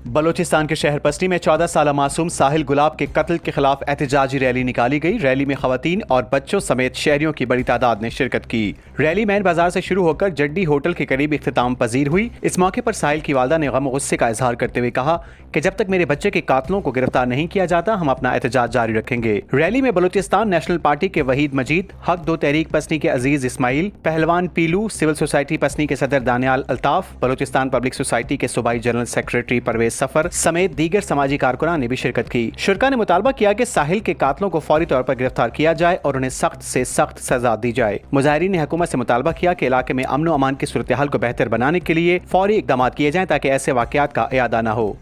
बलूचिस्तान के शहर पसनी में 14 साल मासूम साहिल गुलाब के कत्ल के खिलाफ एहतजाजी रैली निकाली गई। रैली में खवातीन और बच्चों समेत शहरियों की बड़ी तादाद ने शिरकत की। रैली मैन बाजार से शुरू होकर जड्डी होटल के करीब इख्तिताम पजीर हुई। इस मौके पर साहिल की वालदा ने गम और गुस्से का इजहार करते हुए कहा कि जब तक मेरे बच्चे के कातलों को गिरफ्तार नहीं किया जाता हम अपना एहतजाज जारी रखेंगे। रैली में बलूचिस्तान नेशनल पार्टी के वहीद मजीद, हक दो तहरीक पसनी के अजीज इस्माइल, पहलवान पीलू, सिविल सोसाइटी पसनी के सदर दानियाल अल्ताफ, बलूचिस्तान पब्लिक सोसाइटी के सूबाई जनरल सेक्रेटरी परवेज सफर समेत दीगर समाजी कारकुनान ने भी शिरकत की। शुरका ने मुतालबा किया कि साहिल के कातलों को फौरी तौर पर गिरफ्तार किया जाए और उन्हें सख्त से सख्त सजा दी जाए। मुजाहिरीन ने हुकूमत से मुतालबा किया कि इलाके में अमन व अमान की सूरत हाल को बेहतर बनाने के लिए फौरी इकदाम किए जाएं ताकि ऐसे वाकयात का इयादा न हो।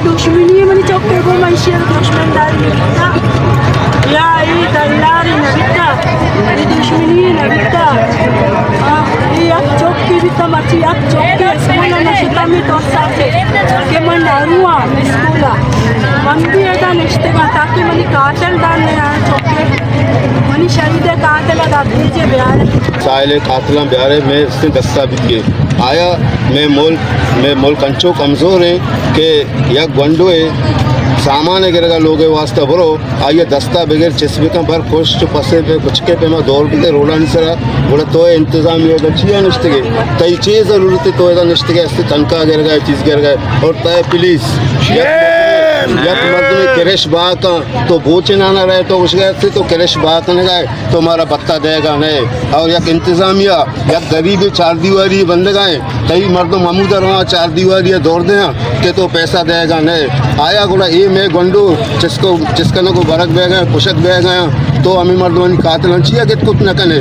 दुश्मनी मनी चौके को मैशे दुश्मनदारी या ये दलारी नबिता ये दुश्मनी नबिता ये अब चौके भी तो मची अब चौके स्कूल ना शिता में तो साथे के मन डारुआ स्कूला मन भी ऐसा निश्चित का ताकि मनी कातल डालने आए चौके मनी शहीद कातल का दीजिए बिहार साहिल कातला बिहार में इसने दस्ता भी किए आया। मैं मोल कंचो कमज़ोर है कि यह गंडो है सामान वगैरह लोग वास्ते बरो आइए दस्ता बगैर चिस्बे का पर खुश पसे पे कुचके पे मैं दौड़ के रोड़ा नहीं सरा बोला तो इंतजाम ये चिया निश्चित के तई चीज़ ज़रूरत है तो ऐसा निश्चित के ऐसे तनका गिर गए चीज़ गिर गए और तय पुलिस या मर्द में कैरेश बाग का तो बोचे ना रहे तो उस गए थे तो कैरेश बाग ने गए तो हमारा बत्ता देगा नहीं और यक इंतजामिया या गरीब चार दीवारी बंद गए कई मर्द महमूद रहा चार दीवारी दौड़ दें के तो पैसा देगा नहीं आया गोला ये मैं गंडू जिसको जिसका ना को बरक बह गए पुशक बह गया तो हमें मर्दवानी कातल चाहिए कि कुछ न कने।